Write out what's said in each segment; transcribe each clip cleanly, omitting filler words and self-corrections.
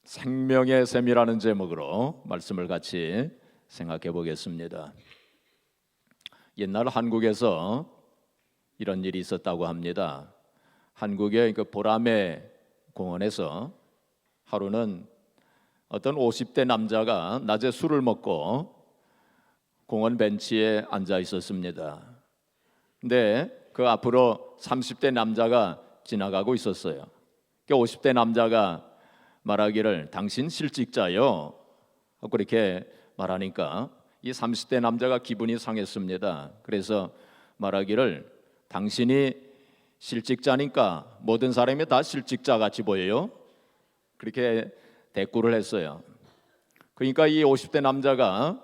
생명의 샘이라는 제목으로 말씀을 같이 생각해 보겠습니다. 옛날 한국에서 이런 일이 있었다고 합니다. 한국의 그 보라매 공원에서 하루는 어떤 50대 남자가 낮에 술을 먹고 공원 벤치에 앉아 있었습니다. 근데 그 앞으로 30대 남자가 지나가고 있었어요. 50대 남자가 말하기를 당신 실직자요 하고 그렇게 말하니까 이 30대 남자가 기분이 상했습니다. 그래서 말하기를 당신이 실직자니까 모든 사람이 다 실직자 같이 보여요. 그렇게 대꾸를 했어요. 그러니까 이 50대 남자가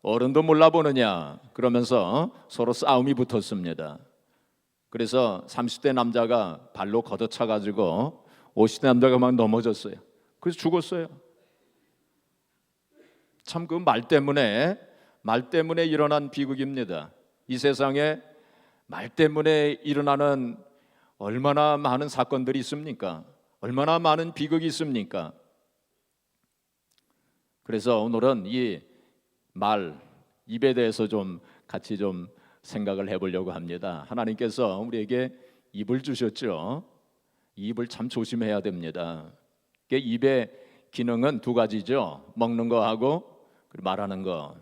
어른도 몰라보느냐 그러면서 서로 싸움이 붙었습니다. 그래서 30대 남자가 발로 걷어차가지고 50대 남자가 막 넘어졌어요. 그래서 죽었어요. 참 그 말 때문에 일어난 비극입니다. 이 세상에 말 때문에 일어나는 얼마나 많은 사건들이 있습니까? 얼마나 많은 비극이 있습니까? 그래서 오늘은 이 말, 입에 대해서 좀 같이 좀 생각을 해보려고 합니다. 하나님께서 우리에게 입을 주셨죠. 이 입을 참 조심해야 됩니다. 입의 기능은 두 가지죠. 먹는 거하고 말하는 거.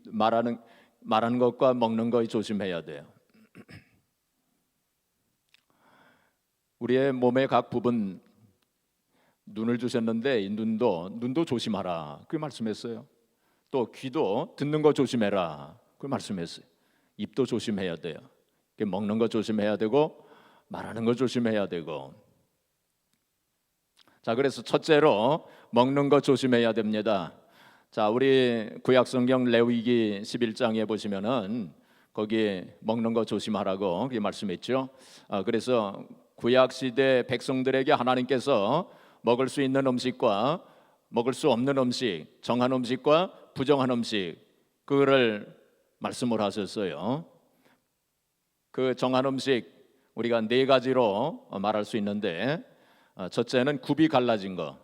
말하는 것과 먹는 거 조심해야 돼요. 우리의 몸의 각 부분 눈을 주셨는데 이 눈도 조심하라. 그 말씀했어요. 또 귀도 듣는 거 조심해라. 그 말씀했어요. 입도 조심해야 돼요. 먹는 거 조심해야 되고 말하는 거 조심해야 되고. 자, 그래서 첫째로 먹는 거 조심해야 됩니다. 자, 우리 구약성경 레위기 11장에 보시면은 거기 먹는 거 조심하라고 그게 말씀했죠. 그래서 구약 시대 백성들에게 하나님께서 먹을 수 있는 음식과 먹을 수 없는 음식, 정한 음식과 부정한 음식 그거를 말씀을 하셨어요. 그 정한 음식 우리가 네 가지로 말할 수 있는데 첫째는 굽이 갈라진 거,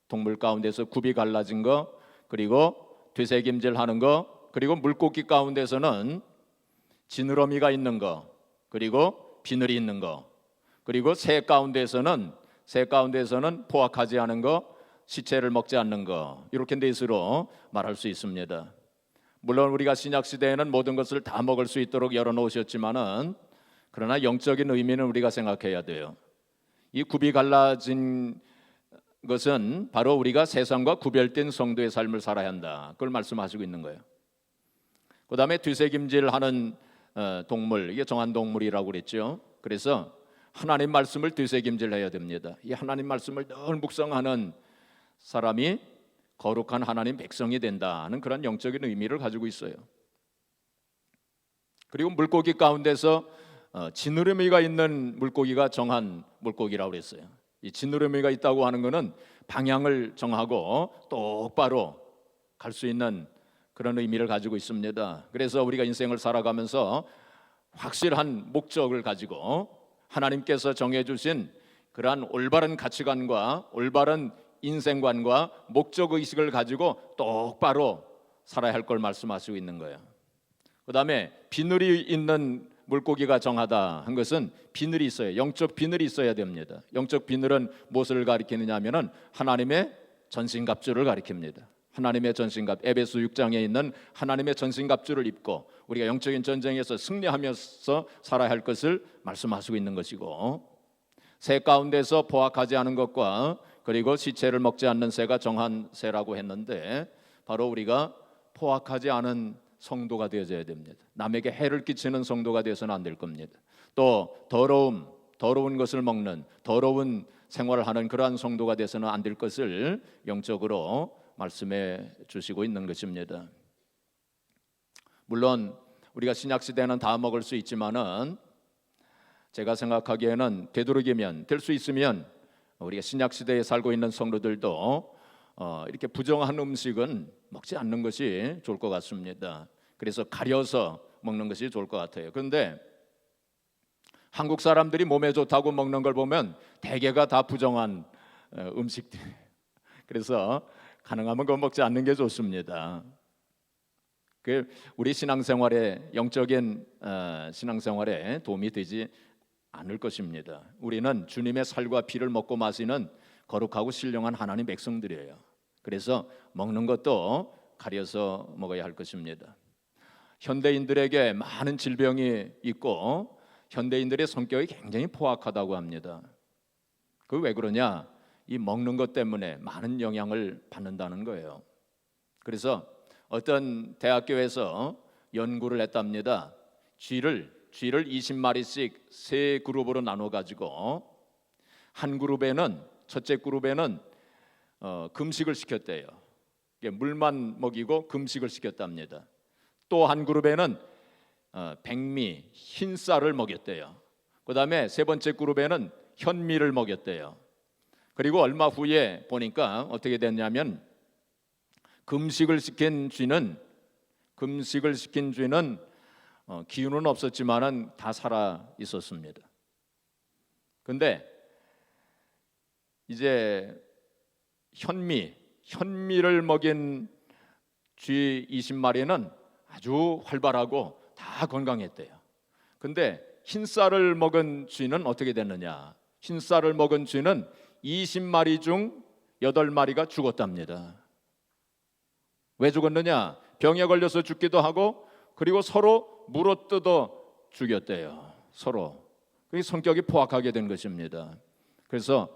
동물 가운데서 굽이 갈라진 거, 그리고 되새김질하는 거, 그리고 물고기 가운데서는 지느러미가 있는 거, 그리고 비늘이 있는 거, 그리고 새 가운데서는 포악하지 않은 거, 시체를 먹지 않는 거, 이렇게 넷으로 말할 수 있습니다. 물론 우리가 신약 시대에는 모든 것을 다 먹을 수 있도록 열어놓으셨지만은 그러나 영적인 의미는 우리가 생각해야 돼요. 이 굽이 갈라진 것은 바로 우리가 세상과 구별된 성도의 삶을 살아야 한다. 그걸 말씀하시고 있는 거예요. 그 다음에 되새김질하는 동물, 이게 정한 동물이라고 그랬죠. 그래서 하나님 말씀을 되새김질해야 됩니다. 이 하나님 말씀을 늘 묵상하는 사람이 거룩한 하나님 백성이 된다는 그런 영적인 의미를 가지고 있어요. 그리고 물고기 가운데서 지느러미가 있는 물고기가 정한 물고기라고 그랬어요. 이 지느러미가 있다고 하는 것은 방향을 정하고 똑바로 갈 수 있는 그런 의미를 가지고 있습니다. 그래서 우리가 인생을 살아가면서 확실한 목적을 가지고 하나님께서 정해주신 그러한 올바른 가치관과 올바른 인생관과 목적의식을 가지고 똑바로 살아야 할 걸 말씀하시고 있는 거예요. 그 다음에 비늘이 있는 물고기가 정하다 한 것은 비늘이 있어요. 영적 비늘이 있어야 됩니다. 영적 비늘은 무엇을 가리키느냐 하면은 하나님의 전신갑주를 가리킵니다. 하나님의 전신갑, 에베소 6장에 있는 하나님의 전신갑주를 입고 우리가 영적인 전쟁에서 승리하면서 살아야 할 것을 말씀하시고 있는 것이고, 새 가운데서 포악하지 않은 것과 그리고 시체를 먹지 않는 새가 정한 새라고 했는데 바로 우리가 포악하지 않은 성도가 되어져야 됩니다. 남에게 해를 끼치는 성도가 되어서는 안 될 겁니다. 또 더러운 것을 먹는 더러운 생활을 하는 그러한 성도가 되어서는 안 될 것을 영적으로 말씀해 주시고 있는 것입니다. 물론 우리가 신약 시대는 다 먹을 수 있지만은 제가 생각하기에는 되도록이면 될 수 있으면 우리가 신약 시대에 살고 있는 성도들도 이렇게 부정한 음식은 먹지 않는 것이 좋을 것 같습니다. 그래서 가려서 먹는 것이 좋을 것 같아요. 그런데 한국 사람들이 몸에 좋다고 먹는 걸 보면 대개가 다 부정한 음식들. 그래서 가능하면 그거 먹지 않는 게 좋습니다. 그 우리 신앙생활에 영적인 신앙생활에 도움이 되지 않을 것입니다. 우리는 주님의 살과 피를 먹고 마시는 거룩하고 신령한 하나님 백성들이에요. 그래서 먹는 것도 가려서 먹어야 할 것입니다. 현대인들에게 많은 질병이 있고 현대인들의 성격이 굉장히 포악하다고 합니다. 그 왜 그러냐? 이 먹는 것 때문에 많은 영향을 받는다는 거예요. 그래서 어떤 대학교에서 연구를 했답니다. 쥐를 20마리씩 세 그룹으로 나눠 가지고 한 그룹에는 첫째 그룹에는 금식을 시켰대요. 물만 먹이고 금식을 시켰답니다. 또 한 그룹에는 백미 흰쌀을 먹였대요. 그다음에 세 번째 그룹에는 현미를 먹였대요. 그리고 얼마 후에 보니까 어떻게 됐냐면 금식을 시킨 쥐는 기운은 없었지만은 다 살아 있었습니다. 근데 이제 현미를 먹인 쥐 20마리는 아주 활발하고 다 건강했대요. 근데 흰쌀을 먹은 쥐는 어떻게 됐느냐? 흰쌀을 먹은 쥐는 20마리 중 8마리가 죽었답니다. 왜 죽었느냐? 병에 걸려서 죽기도 하고 그리고 서로 물어뜯어 죽였대요. 서로. 그게 성격이 포악하게 된 것입니다. 그래서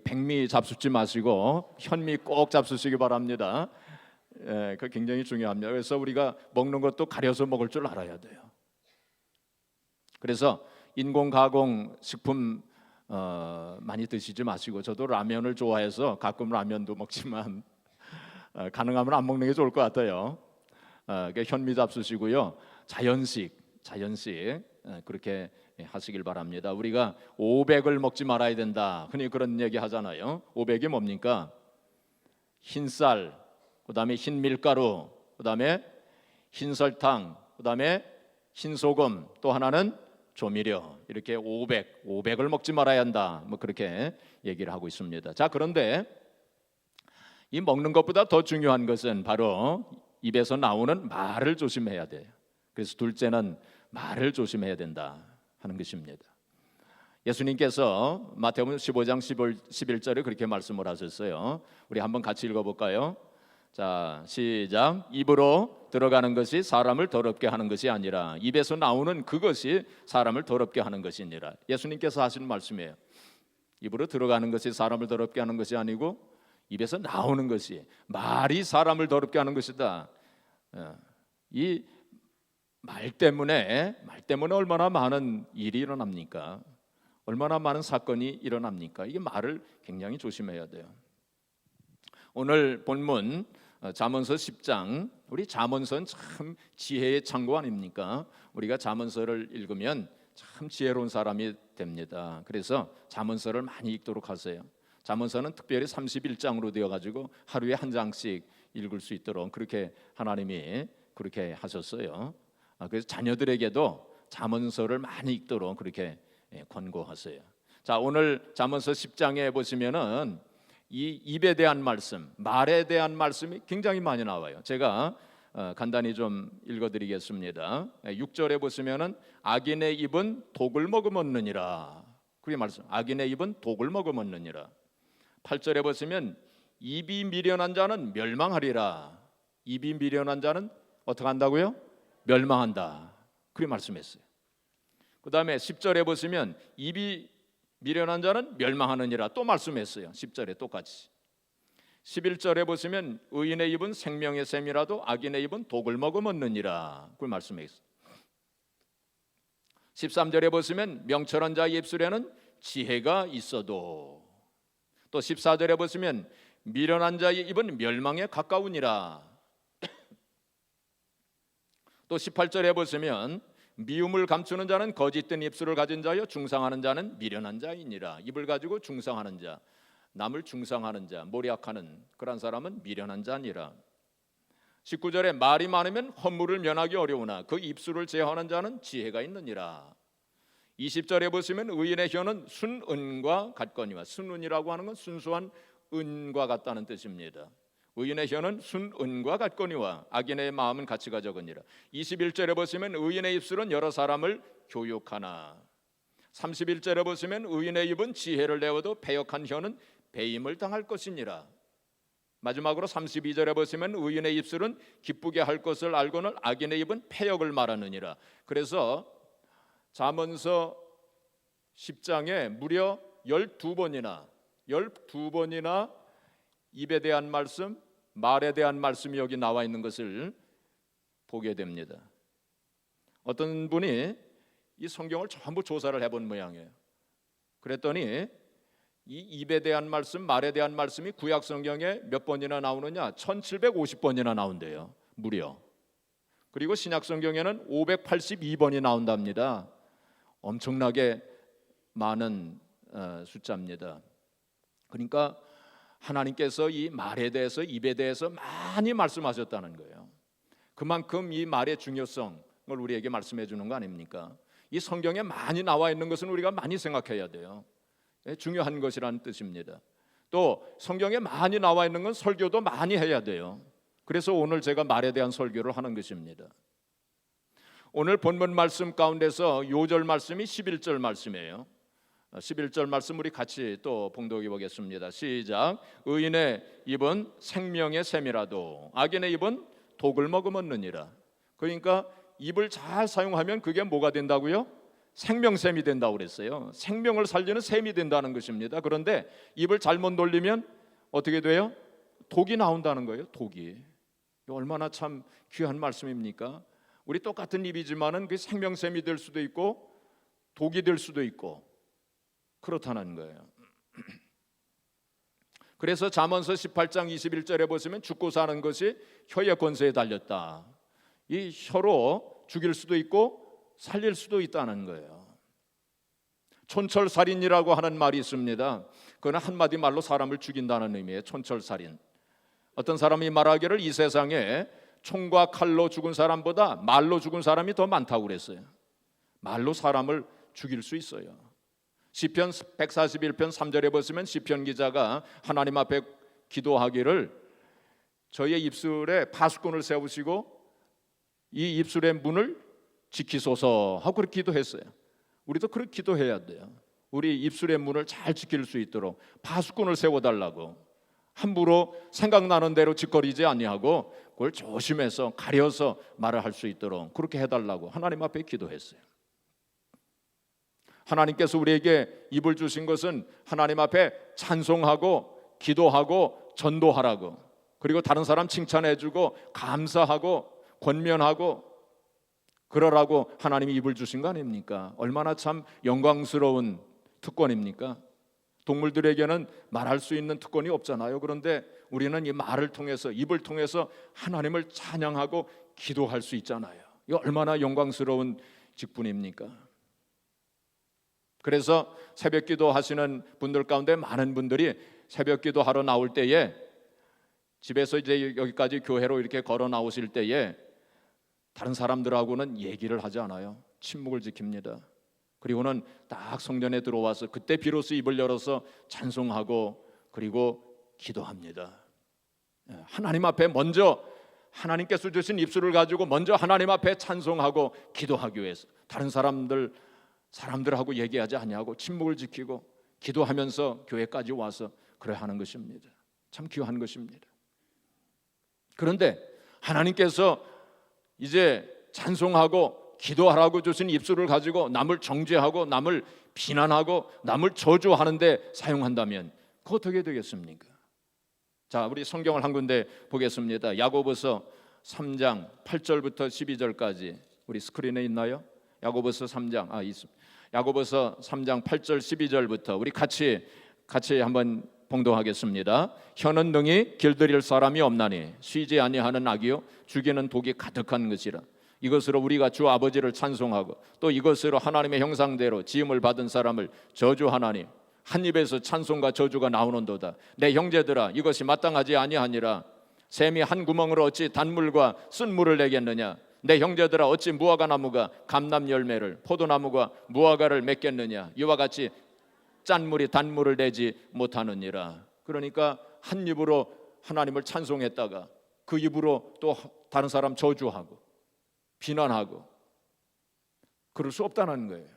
백미 잡수지 마시고 현미 꼭 잡수시기 바랍니다. 그 굉장히 중요합니다. 그래서 우리가 먹는 것도 가려서 먹을 줄 알아야 돼요. 그래서 인공가공 식품 많이 드시지 마시고, 저도 라면을 좋아해서 가끔 라면도 먹지만 가능하면 안 먹는 게 좋을 것 같아요. 현미 잡수시고요. 자연식 그렇게 하시길 바랍니다. 우리가 500을 먹지 말아야 된다, 흔히 그런 얘기 하잖아요. 500이 뭡니까? 흰쌀, 그다음에 흰밀가루, 그다음에 흰설탕, 그다음에 흰소금, 또 하나는 조미료. 이렇게 500을 먹지 말아야 한다, 뭐 그렇게 얘기를 하고 있습니다. 자, 그런데 이 먹는 것보다 더 중요한 것은 바로 입에서 나오는 말을 조심해야 돼요. 그래서 둘째는 말을 조심해야 된다 하는 것입니다. 예수님께서 마태복음 15장 11절에 그렇게 말씀을 하셨어요. 우리 한번 같이 읽어볼까요? 자, 시작. 입으로 들어가는 것이 사람을 더럽게 하는 것이 아니라 입에서 나오는 그것이 사람을 더럽게 하는 것이니라. 예수님께서 하시는 말씀이에요. 입으로 들어가는 것이 사람을 더럽게 하는 것이 아니고 입에서 나오는 것이, 말이 사람을 더럽게 하는 것이다. 이 말 때문에 얼마나 많은 일이 일어납니까? 얼마나 많은 사건이 일어납니까? 이게 말을 굉장히 조심해야 돼요. 오늘 본문 잠언서 10장, 우리 잠언서는 참 지혜의 창고 아닙니까? 우리가 잠언서를 읽으면 참 지혜로운 사람이 됩니다. 그래서 잠언서를 많이 읽도록 하세요. 잠언서는 특별히 31장으로 되어 가지고 하루에 한 장씩 읽을 수 있도록 그렇게 하나님이 그렇게 하셨어요. 그래서 자녀들에게도 잠언서를 많이 읽도록 그렇게 권고하세요. 자, 오늘 잠언서 10장에 보시면은 이 입에 대한 말씀, 말에 대한 말씀이 굉장히 많이 나와요. 제가 간단히 좀 읽어드리겠습니다. 6절에 보시면은 악인의 입은 독을 머금었느니라. 그게 말씀. 악인의 입은 독을 머금었느니라. 8절에 보시면 입이 미련한 자는 멸망하리라. 입이 미련한 자는 어떻게 한다고요? 멸망한다. 그렇게 말씀했어요. 그 다음에 10절에 보시면 입이 미련한 자는 멸망하느니라 또 말씀했어요. 10절에 똑같이. 11절에 보시면 의인의 입은 생명의 샘이라도 악인의 입은 독을 머금었느니라. 그 말씀했어요. 13절에 보시면 명철한 자의 입술에는 지혜가 있어도, 또 14절에 보시면 미련한 자의 입은 멸망에 가까우니라. 또 18절에 보시면 미움을 감추는 자는 거짓된 입술을 가진 자요 중상하는 자는 미련한 자이니라. 입을 가지고 중상하는 자, 남을 중상하는 자, 모략하는 그런 사람은 미련한 자니라. 19절에 말이 많으면 허물을 면하기 어려우나 그 입술을 제어하는 자는 지혜가 있느니라. 20절에 보시면 의인의 혀는 순은과 같거니와, 순은이라고 하는 건 순수한 은과 같다는 뜻입니다. 의인의 혀는 순은과 같거니와 악인의 마음은 가치가 적으니라. 21절에 보시면 의인의 입술은 여러 사람을 교육하나. 31절에 보시면 의인의 입은 지혜를 내어도 패역한 혀는 배임을 당할 것이니라. 마지막으로 32절에 보시면 의인의 입술은 기쁘게 할 것을 알고는 악인의 입은 패역을 말하느니라. 그래서 잠언서 10장에 무려 12번이나 입에 대한 말씀, 말에 대한 말씀이 여기 나와 있는 것을 보게 됩니다. 어떤 분이 이 성경을 전부 조사를 해본 모양이에요. 그랬더니 이 입에 대한 말씀, 말에 대한 말씀이 구약 성경에 몇 번이나 나오느냐? 1750번이나 나온대요. 무려. 그리고 신약 성경에는 582번이 나온답니다. 엄청나게 많은 숫자입니다. 그러니까 하나님께서 이 말에 대해서, 입에 대해서 많이 말씀하셨다는 거예요. 그만큼 이 말의 중요성을 우리에게 말씀해 주는 거 아닙니까? 이 성경에 많이 나와 있는 것은 우리가 많이 생각해야 돼요. 중요한 것이라는 뜻입니다. 또 성경에 많이 나와 있는 건 설교도 많이 해야 돼요. 그래서 오늘 제가 말에 대한 설교를 하는 것입니다. 오늘 본문 말씀 가운데서 요절 말씀이 11절 말씀이에요. 11절 말씀 우리 같이 또 봉독해 보겠습니다. 시작. 의인의 입은 생명의 샘이라도 악인의 입은 독을 머금었느니라. 그러니까 입을 잘 사용하면 그게 뭐가 된다고요? 생명샘이 된다고 그랬어요. 생명을 살리는 샘이 된다는 것입니다. 그런데 입을 잘못 돌리면 어떻게 돼요? 독이 나온다는 거예요. 독이. 얼마나 참 귀한 말씀입니까? 우리 똑같은 입이지만은 그 생명샘이 될 수도 있고 독이 될 수도 있고 그렇다는 거예요. 그래서 잠언서 18장 21절에 보시면 죽고 사는 것이 혀의 권세에 달렸다. 이 혀로 죽일 수도 있고 살릴 수도 있다는 거예요. 촌철살인이라고 하는 말이 있습니다. 그건 한마디 말로 사람을 죽인다는 의미의 촌철살인. 어떤 사람이 말하기를 이 세상에 총과 칼로 죽은 사람보다 말로 죽은 사람이 더 많다고 그랬어요. 말로 사람을 죽일 수 있어요. 시편 141편 3절에 보시면 시편 기자가 하나님 앞에 기도하기를 저희의 입술에 파수꾼을 세우시고 이 입술의 문을 지키소서 하고 그렇게 기도했어요. 우리도 그렇게 기도해야 돼요. 우리 입술의 문을 잘 지킬 수 있도록 파수꾼을 세워달라고. 함부로 생각나는 대로 짓거리지 아니하고 그걸 조심해서 가려서 말을 할 수 있도록 그렇게 해달라고 하나님 앞에 기도했어요. 하나님께서 우리에게 입을 주신 것은 하나님 앞에 찬송하고 기도하고 전도하라고, 그리고 다른 사람 칭찬해주고 감사하고 권면하고 그러라고 하나님이 입을 주신 거 아닙니까? 얼마나 참 영광스러운 특권입니까? 동물들에게는 말할 수 있는 특권이 없잖아요. 그런데 우리는 이 말을 통해서, 입을 통해서 하나님을 찬양하고 기도할 수 있잖아요. 이거 얼마나 영광스러운 직분입니까? 그래서 새벽기도 하시는 분들 가운데 많은 분들이 새벽기도 하러 나올 때에 집에서 이제 여기까지 교회로 이렇게 걸어 나오실 때에 다른 사람들하고는 얘기를 하지 않아요. 침묵을 지킵니다. 그리고는 딱 성전에 들어와서 그때 비로소 입을 열어서 찬송하고 그리고 기도합니다. 하나님 앞에 먼저, 하나님께서 주신 입술을 가지고 먼저 하나님 앞에 찬송하고 기도하기 위해서 다른 사람들하고 얘기하지 아니하고 침묵을 지키고 기도하면서 교회까지 와서 그래 하는 것입니다. 참 귀한 것입니다. 그런데 하나님께서 이제 찬송하고 기도하라고 주신 입술을 가지고 남을 정죄하고 남을 비난하고 남을 저주하는데 사용한다면 그거 어떻게 되겠습니까? 자, 우리 성경을 한 군데 보겠습니다. 야고보서 3장 8절부터 12절까지 우리 스크린에 있나요? 야고보서 3장 야고보서 3장 8절 12절부터 우리 같이 한번 봉독하겠습니다. 혀는 능히 길들일 사람이 없나니 쉬지 아니하는 악이요 죽이는 독이 가득한 것이라. 이것으로 우리가 주 아버지를 찬송하고 또 이것으로 하나님의 형상대로 지음을 받은 사람을 저주하나니 한 입에서 찬송과 저주가 나오는도다. 내 형제들아, 이것이 마땅하지 아니하니라. 샘이 한 구멍으로 어찌 단물과 쓴 물을 내겠느냐. 내 형제들아 어찌 무화과 나무가 감람 열매를 포도나무가 무화과를 맺겠느냐 이와 같이 짠물이 단물을 내지 못하느니라. 그러니까 한 입으로 하나님을 찬송했다가 그 입으로 또 다른 사람 저주하고 비난하고 그럴 수 없다는 거예요.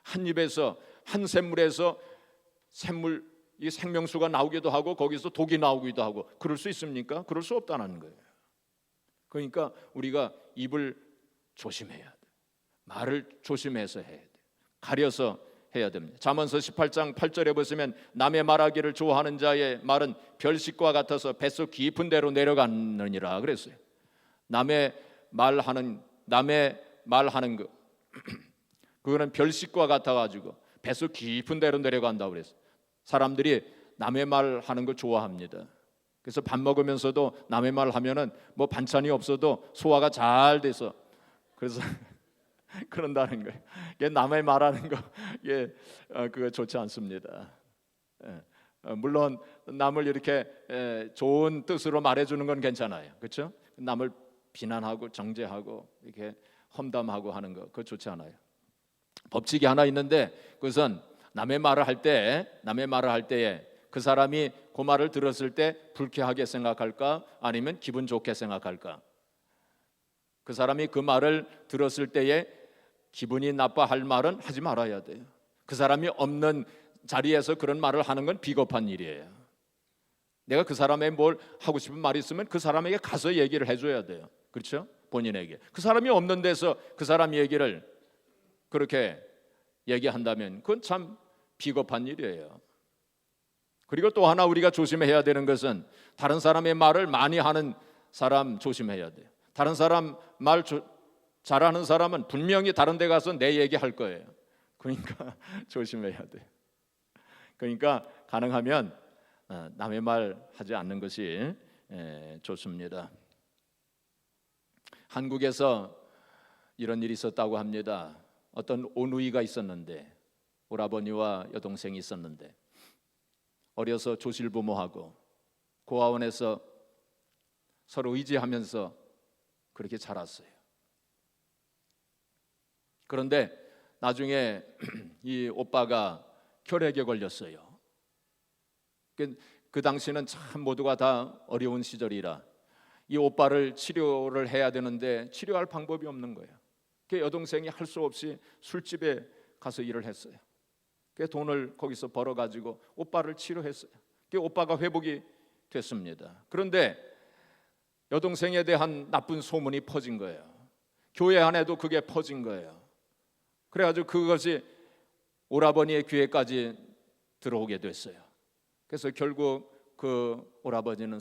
한 입에서 한 샘물에서 샘물 이 생명수가 나오기도 하고 거기서 독이 나오기도 하고 그럴 수 있습니까? 그럴 수 없다는 거예요. 그러니까 우리가 입을 조심해야 돼. 말을 조심해서 해야 돼. 가려서 해야 됩니다. 잠언서 18장 8절에 보시면 남의 말하기를 좋아하는 자의 말은 별식과 같아서 뱃속 깊은 데로 내려가느니라 그랬어요. 남의 말하는 거 그거는 별식과 같아가지고 뱃속 깊은 데로 내려간다고 그랬어요. 사람들이 남의 말하는 거 좋아합니다. 그래서 밥 먹으면서도 남의 말 하면은 뭐 반찬이 없어도 소화가 잘 돼서 그래서 그런다는 거예요. 이게 남의 말하는 거 이게 그거 좋지 않습니다. 물론 남을 이렇게 좋은 뜻으로 말해주는 건 괜찮아요, 그렇죠? 남을 비난하고 정죄하고 이렇게 험담하고 하는 거 그거 좋지 않아요. 법칙이 하나 있는데 그것은 남의 말을 할 때에 그 사람이 그 말을 들었을 때 불쾌하게 생각할까 아니면 기분 좋게 생각할까? 그 사람이 그 말을 들었을 때에 기분이 나빠할 말은 하지 말아야 돼요. 그 사람이 없는 자리에서 그런 말을 하는 건 비겁한 일이에요. 내가 그 사람의 뭘 하고 싶은 말이 있으면 그 사람에게 가서 얘기를 해줘야 돼요. 그렇죠? 본인에게. 그 사람이 없는 데서 그 사람 얘기를 그렇게 얘기한다면 그건 참 비겁한 일이에요. 그리고 또 하나 우리가 조심해야 되는 것은 다른 사람의 말을 많이 하는 사람 조심해야 돼요. 다른 사람 말 잘하는 사람은 분명히 다른 데 가서 내 얘기할 거예요. 그러니까 조심해야 돼요. 그러니까 가능하면 남의 말 하지 않는 것이 좋습니다. 한국에서 이런 일이 있었다고 합니다. 어떤 오누이가 있었는데 오라버니와 여동생이 있었는데 어려서 조실부모하고 고아원에서 서로 의지하면서 그렇게 자랐어요. 그런데 나중에 이 오빠가 결핵에 걸렸어요. 그 당시는 참 모두가 다 어려운 시절이라 이 오빠를 치료를 해야 되는데 치료할 방법이 없는 거예요. 그 여동생이 할 수 없이 술집에 가서 일을 했어요. 그 돈을 거기서 벌어가지고 오빠를 치료했어요. 그 오빠가 회복이 됐습니다. 그런데 여동생에 대한 나쁜 소문이 퍼진 거예요. 교회 안에도 그게 퍼진 거예요. 그래가지고 그것이 오라버니의 귀에까지 들어오게 됐어요. 그래서 결국 그 오라버니는